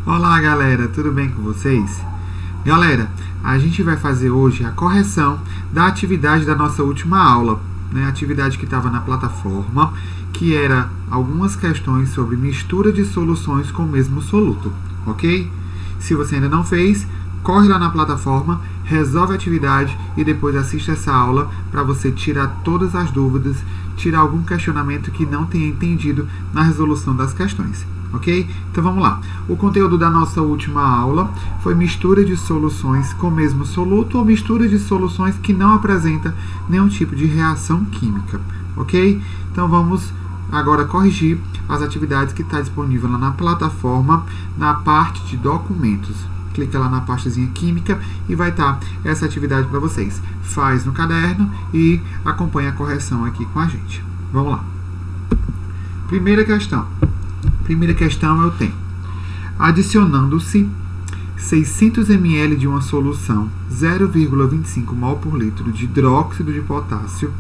Olá galera, tudo bem com vocês? Galera, a gente vai fazer hoje a correção da atividade da nossa última aula, né? A atividade que estava na plataforma, que era algumas questões sobre mistura de soluções com o mesmo soluto, ok? Se você ainda não fez, corre lá na plataforma, resolve a atividade e depois assiste essa aula para você tirar todas as dúvidas, tirar algum questionamento que não tenha entendido na resolução das questões. Ok? Então vamos lá. O conteúdo da nossa última aula foi mistura de soluções com o mesmo soluto ou mistura de soluções que não apresenta nenhum tipo de reação química. Ok? Então vamos agora corrigir as atividades que está disponível lá na plataforma, na parte de documentos. Clica lá na pastazinha química e vai estar essa atividade para vocês. Faz no caderno e acompanha a correção aqui com a gente. Vamos lá. Primeira questão eu tenho: adicionando-se 600 ml de uma solução 0,25 mol por litro de hidróxido de potássio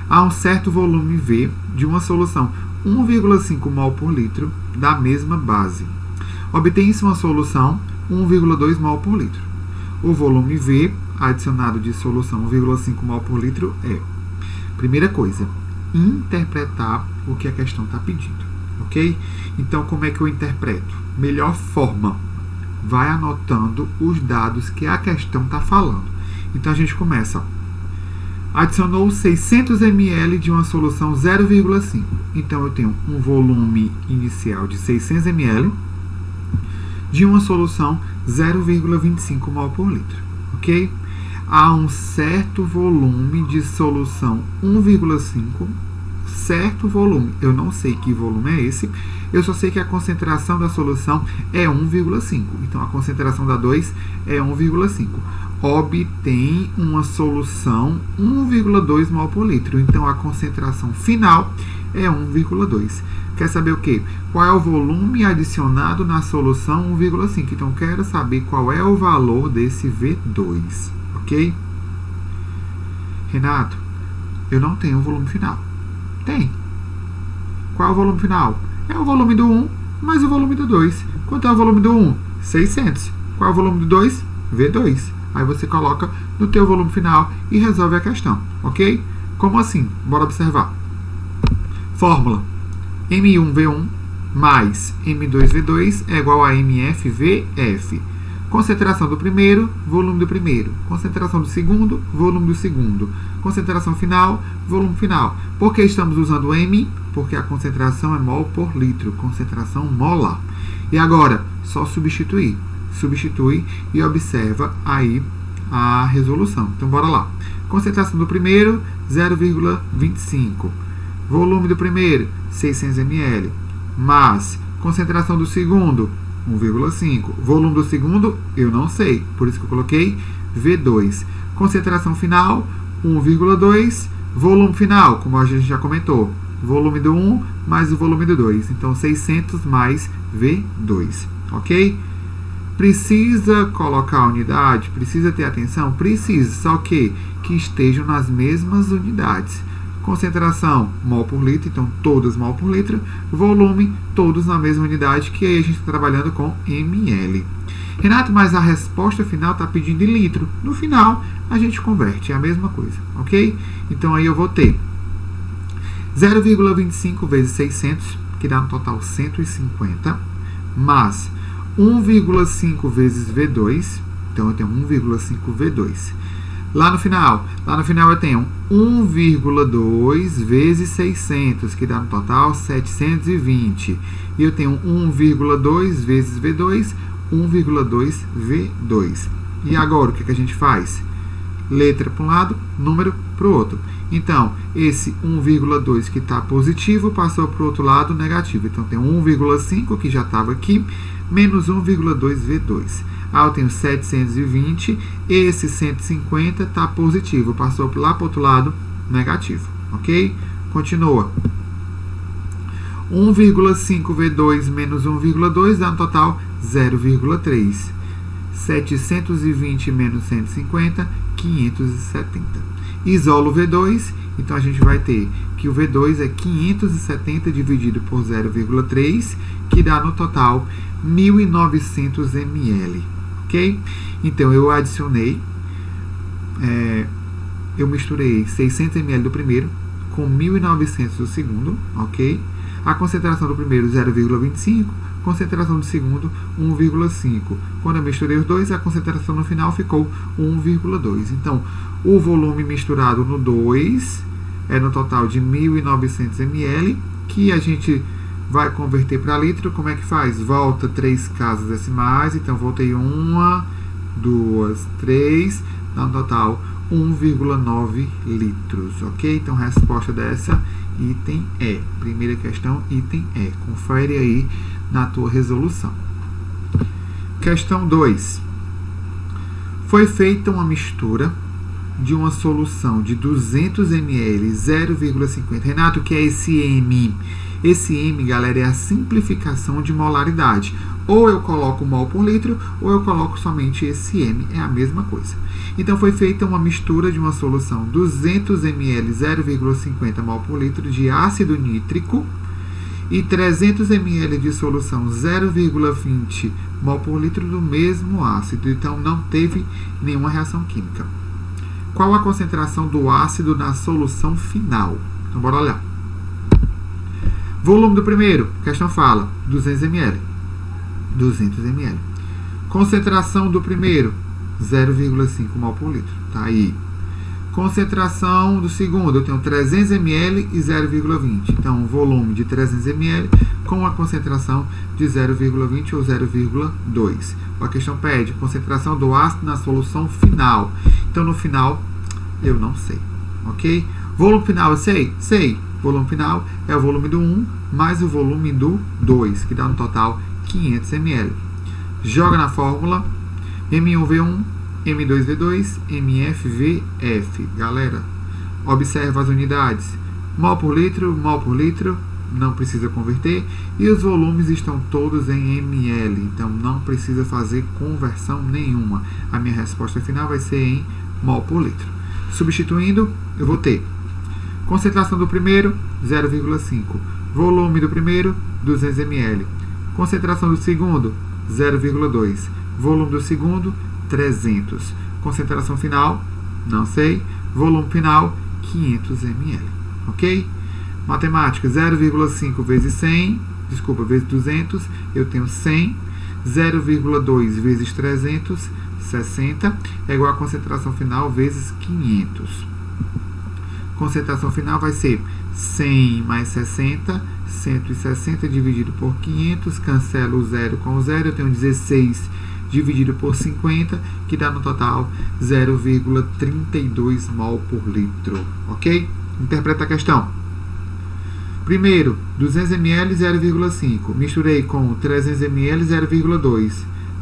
a um certo volume V de uma solução 1,5 mol por litro da mesma base. Obtém-se uma solução 1,2 mol por litro. O volume V adicionado de solução 1,5 mol por litro é, primeira coisa, interpretar o que a questão está pedindo. Ok? Então, como é que eu interpreto? Melhor forma, vai anotando os dados que a questão está falando. Então, a gente começa. Ó. Adicionou 600 ml de uma solução 0,5. Então, eu tenho um volume inicial de 600 ml de uma solução 0,25 mol por litro. Ok? Há um certo volume de solução 1,5, certo volume. Eu não sei que volume é esse, eu só sei que a concentração da solução é 1,5. Então, a concentração da 2 é 1,5. Obtém uma solução 1,2 mol por litro. Então, a concentração final é 1,2. Quer saber o quê? Qual é o volume adicionado na solução 1,5? Então, quero saber qual é o valor desse V2. Ok? Renato, eu não tenho o volume final. Tem. Qual é o volume final? É o volume do 1 mais o volume do 2. Quanto é o volume do 1? 600. Qual é o volume do 2? V2. Aí você coloca no teu volume final e resolve a questão. Ok? Como assim? Bora observar. Fórmula. M1V1 mais M2V2 é igual a MFVF. Concentração do primeiro, volume do primeiro. Concentração do segundo, volume do segundo. Concentração final, volume final. Por que estamos usando M? Porque a concentração é mol por litro. Concentração molar. E agora, só substituir. Substitui e observa aí a resolução. Então, bora lá. Concentração do primeiro, 0,25. Volume do primeiro, 600 ml. Mais concentração do segundo, 1,5. Volume do segundo, eu não sei. Por isso que eu coloquei V2. Concentração final, 1,2. Volume final, como a gente já comentou. Volume do 1 mais o volume do 2. Então, 600 mais V2. Ok? Precisa colocar a unidade? Precisa ter atenção? Precisa. Só que estejam nas mesmas unidades. Concentração, mol por litro, então todas mol por litro. Volume, todos na mesma unidade, que aí a gente está trabalhando com ml. Renato, mas a resposta final está pedindo em litro. No final, a gente converte, é a mesma coisa, ok? Então aí eu vou ter 0,25 vezes 600, que dá no total 150, mais 1,5 vezes V2, então eu tenho 1,5 V2. Lá no final eu tenho 1,2 vezes 600, que dá no total 720. E eu tenho 1,2 vezes V2, 1,2 V2. E agora, o que a gente faz? Letra para um lado, número para o outro. Então, esse 1,2 que está positivo passou para o outro lado negativo. Então, tem 1,5 que já estava aqui, menos 1,2 V2. Ah, eu tenho 720, esse 150 está positivo, passou lá para o outro lado negativo, ok? Continua. 1,5 V2 menos 1,2 dá no total 0,3. 720 menos 150, 570. Isolo V2 Então a gente vai ter que o V2 é 570 dividido por 0,3, que dá no total 1.900 ml, ok? Então eu adicionei, eu misturei 600 ml do primeiro com 1.900 do segundo, ok? A concentração do primeiro 0,25, concentração do segundo 1,5. Quando eu misturei os dois, a concentração no final ficou 1,2. Então, o volume misturado no 2 é no total de 1.900 ml, que a gente vai converter para litro. Como é que faz? Volta 3 casas decimais, então voltei 1, 2, 3, dá no total 1,9 litros, ok? Então, resposta dessa, item E. Primeira questão, item E. Confere aí na tua resolução. Questão 2. Foi feita uma mistura de uma solução de 200 ml, 0,50. Renato, o que é esse M? Esse M, galera, é a simplificação de molaridade. Ou eu coloco mol por litro, ou eu coloco somente esse M. É a mesma coisa. Então, foi feita uma mistura de uma solução 200 ml, 0,50 mol por litro de ácido nítrico e 300 ml de solução 0,20 mol por litro do mesmo ácido. Então, não teve nenhuma reação química. Qual a concentração do ácido na solução final? Então, bora olhar. Volume do primeiro, a questão fala, 200 ml. 200 ml. Concentração do primeiro, 0,5 mol por litro. Tá aí. Concentração do segundo, eu tenho 300 ml e 0,20. Então, volume de 300 ml com a concentração de 0,20 ou 0,2. A questão pede concentração do ácido na solução final. Então, no final, eu não sei. Ok? Volume final, eu sei? Sei. Volume final é o volume do 1 mais o volume do 2, que dá no total 500 ml. Joga na fórmula M1V1, M2V2, MFVF. Galera, observa as unidades. Mol por litro, não precisa converter. E os volumes estão todos em ml, então não precisa fazer conversão nenhuma. A minha resposta final vai ser em mol por litro. Substituindo, eu vou ter concentração do primeiro, 0,5. Volume do primeiro, 200 ml. Concentração do segundo, 0,2. Volume do segundo, 300. Concentração final, não sei. Volume final, 500 ml. Ok? Matemática, 0,5 vezes 100, vezes 200, eu tenho 100. 0,2 vezes 300, 60, é igual a concentração final vezes 500. Concentração final vai ser 100 mais 60, 160 dividido por 500, cancelo o 0 com o 0, eu tenho 16 dividido por 50, que dá no total 0,32 mol por litro, ok? Interpreta a questão. Primeiro, 200 ml, 0,5, misturei com 300 ml, 0,2,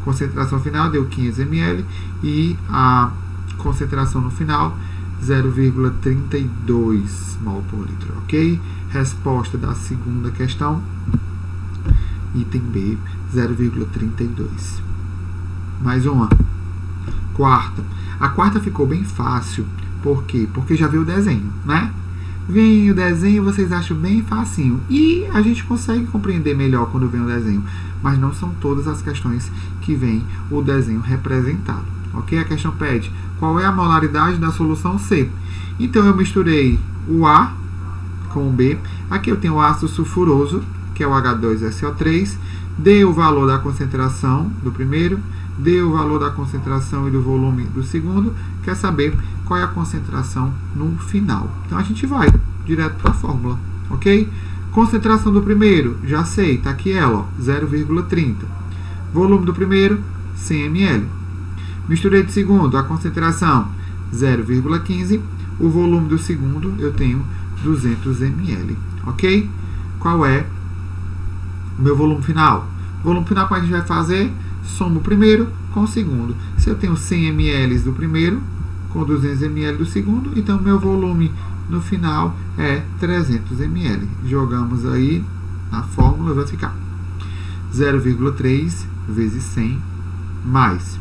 concentração final deu 500 ml e a concentração no final 0,32 mol por litro, ok? Resposta da segunda questão, item B, 0,32. Mais uma. Quarta. A quarta ficou bem fácil, por quê? Porque já veio o desenho, né? Vem o desenho, vocês acham bem facinho. E a gente consegue compreender melhor quando vem o desenho. Mas não são todas as questões que vem o desenho representado. Ok? A questão pede qual é a molaridade da solução C. Então, eu misturei o A com o B. Aqui eu tenho o ácido sulfuroso, que é o H2SO3. Dei o valor da concentração do primeiro. Dei o valor da concentração e do volume do segundo. Quer saber qual é a concentração no final. Então, a gente vai direto para a fórmula. Ok? Concentração do primeiro, já sei, está aqui ela, 0,30. Volume do primeiro, 100 ml. Misturei do segundo, a concentração 0,15. O volume do segundo eu tenho 200 ml. Ok? Qual é o meu volume final? O volume final, como a gente vai fazer? Soma o primeiro com o segundo. Se eu tenho 100 ml do primeiro com 200 ml do segundo, então meu volume no final é 300 ml. Jogamos aí na fórmula, vai ficar 0,3 vezes 100 mais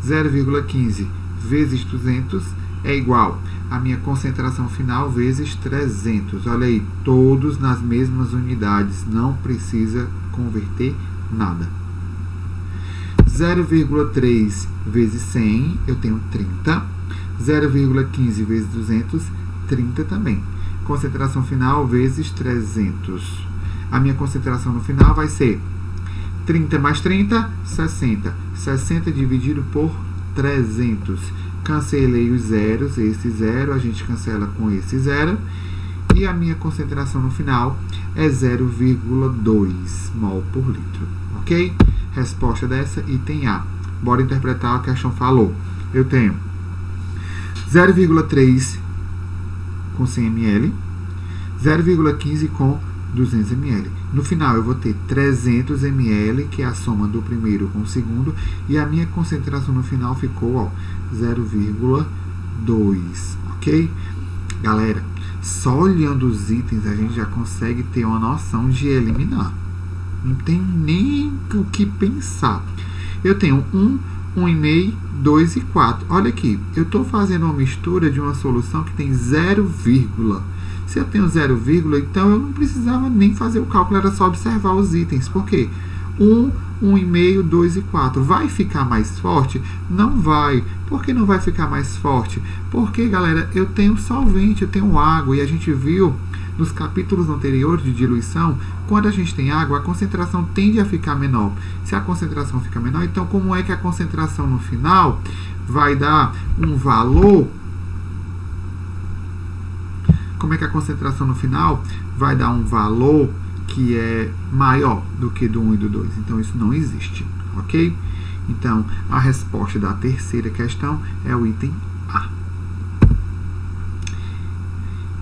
0,15 vezes 200 é igual a minha concentração final vezes 300. Olha aí, todos nas mesmas unidades, não precisa converter nada. 0,3 vezes 100, eu tenho 30. 0,15 vezes 200, 30 também. Concentração final vezes 300. A minha concentração no final vai ser 30 mais 30, 60. 60 dividido por 300. Cancelei os zeros, esse zero, a gente cancela com esse zero. E a minha concentração no final é 0,2 mol por litro. Ok? Resposta dessa, item A. Bora interpretar o que a questão falou. Eu tenho 0,3 com 100 ml, 0,15 com 200 ml. No final eu vou ter 300 ml, que é a soma do primeiro com o segundo, e a minha concentração no final ficou 0,2, ok? Galera, só olhando os itens a gente já consegue ter uma noção de eliminar. Não tem nem o que pensar. Eu tenho 1, 1,5, 2 e 4. Olha aqui, eu estou fazendo uma mistura de uma solução que tem 0, se eu tenho 0, então eu não precisava nem fazer o cálculo, era só observar os itens. Por quê? 1, 1,5, 2 e 4. Vai ficar mais forte? Não vai. Por que não vai ficar mais forte? Porque, galera, eu tenho solvente, eu tenho água, e a gente viu nos capítulos anteriores de diluição, quando a gente tem água, a concentração tende a ficar menor. Se a concentração fica menor, então como é que a concentração no final vai dar um valor? Como é que a concentração no final vai dar um valor que é maior do que do 1 e do 2? Então isso não existe, ok? Então a resposta da terceira questão é o item A.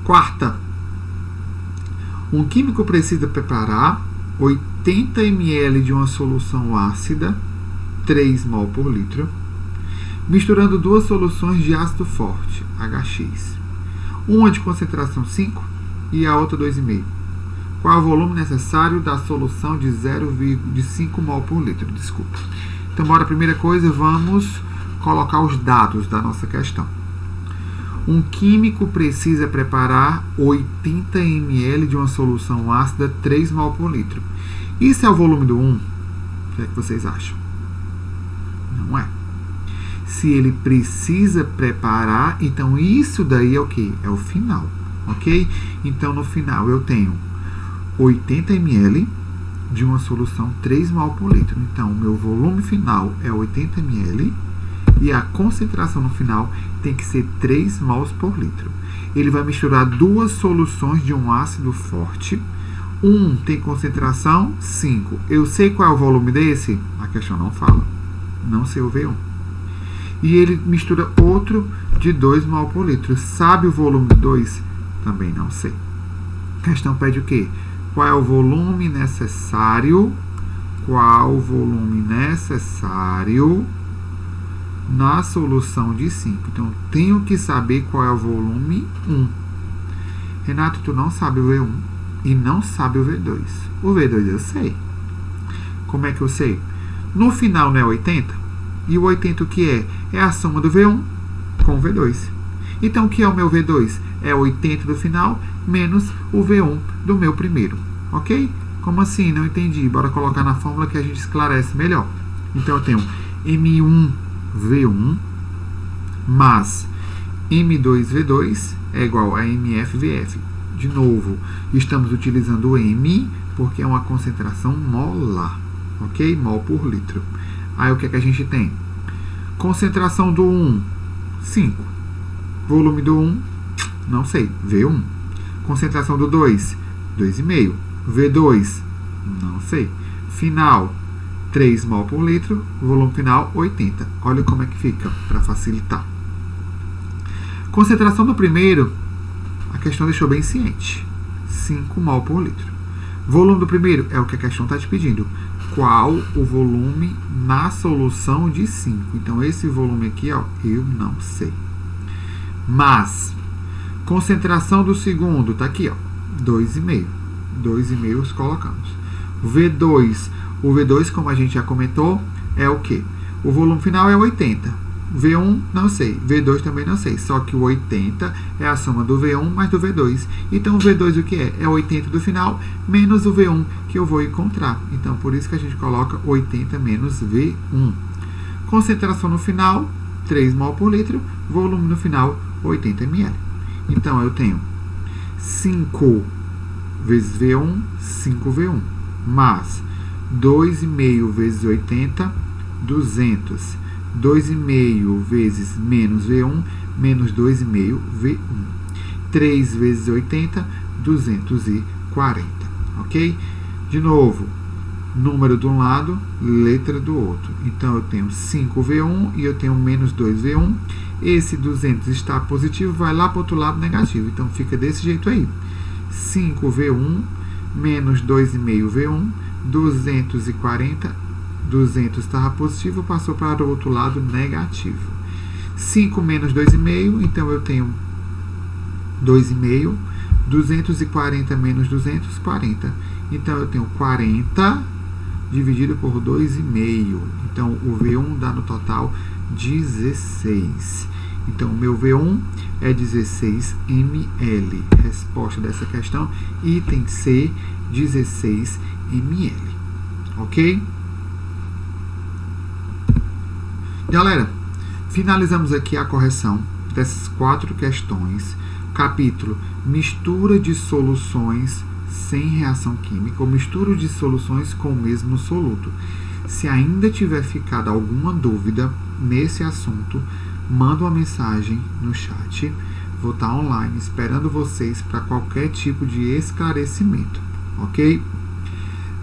Quarta. Um químico precisa preparar 80 ml de uma solução ácida, 3 mol por litro, misturando duas soluções de ácido forte, HX. Uma de concentração 5 e a outra 2,5. Qual é o volume necessário da solução de 5 mol por litro? Desculpa. Então, bora, primeira coisa, vamos colocar os dados da nossa questão. Um químico precisa preparar 80 ml de uma solução ácida, 3 mol por litro. Isso é o volume do 1? O que é que vocês acham? Não é. Se ele precisa preparar, então isso daí é o quê? É o final, ok? Então, no final, eu tenho 80 ml de uma solução 3 mol por litro. Então, o meu volume final é 80 ml e a concentração no final tem que ser 3 mols por litro. Ele vai misturar duas soluções de um ácido forte. Um tem concentração 5. Eu sei qual é o volume desse? A questão não fala. Não sei o V1. E ele mistura outro de 2 mol por litro. Sabe o volume do 2? Também não sei. A questão pede o quê? Qual é o volume necessário? Qual o volume necessário na solução de 5? Então, tenho que saber qual é o volume 1. Renato, tu não sabe o V1 e não sabe o V2. O V2 eu sei. Como é que eu sei? No final não é 80? E o 80 o que é? É a soma do V1 com o V2. Então, o que é o meu V2? É 80 do final menos o V1 do meu primeiro. Ok? Como assim? Não entendi. Bora colocar na fórmula que a gente esclarece melhor. Então, eu tenho M1V1 mais M2V2 é igual a MFVF. De novo, estamos utilizando o M porque é uma concentração molar. Ok? Mol por litro. Aí o que é que a gente tem? Concentração do 1, 5. Volume do 1, não sei, V1. Concentração do 2, 2,5. V2, não sei. Final, 3 mol por litro. Volume final, 80. Olha como é que fica, para facilitar. Concentração do primeiro, a questão deixou bem ciente. 5 mol por litro. Volume do primeiro é o que a questão está te pedindo. Qual o volume na solução de 5? Então, esse volume aqui, ó, eu não sei. Mas, concentração do segundo, tá aqui, ó, 2,5. 2,5 colocamos. V2, o V2, como a gente já comentou, é o quê? O volume final é 80. V1 não sei, V2 também não sei, só que o 80 é a soma do V1 mais do V2. Então o V2 o que é? É 80 do final menos o V1 que eu vou encontrar. Então por isso que a gente coloca 80 menos V1. Concentração no final, 3 mol por litro, volume no final, 80 ml. Então eu tenho 5 vezes V1, 5V1, mais 2,5 vezes 80, 200. 2,5 vezes menos V1, menos 2,5 V1. 3 vezes 80, 240. Ok? De novo, número de um lado, letra do outro. Então, eu tenho 5V1 e eu tenho menos 2V1. Esse 200 está positivo, vai lá para o outro lado negativo. Então, fica desse jeito aí. 5V1 menos 2,5V1, 240. 200 estava positivo, passou para o outro lado negativo. 5 menos 2,5, então eu tenho 2,5. 240 menos 240. Então eu tenho 40 dividido por 2,5. Então o V1 dá no total 16. Então o meu V1 é 16 ml. Resposta dessa questão, item C, 16 ml. Ok? Galera, finalizamos aqui a correção dessas 4 questões. Capítulo mistura de soluções sem reação química ou mistura de soluções com o mesmo soluto. Se ainda tiver ficado alguma dúvida nesse assunto, manda uma mensagem no chat. Vou estar online esperando vocês para qualquer tipo de esclarecimento, ok?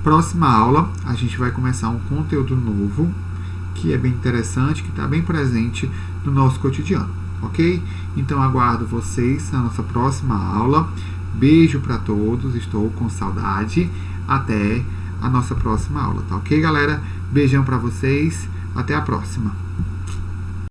Próxima aula, a gente vai começar um conteúdo novo, que é bem interessante, que está bem presente no nosso cotidiano, ok? Então aguardo vocês na nossa próxima aula. Beijo para todos, estou com saudade. Até a nossa próxima aula, tá ok, galera? Beijão para vocês, até a próxima.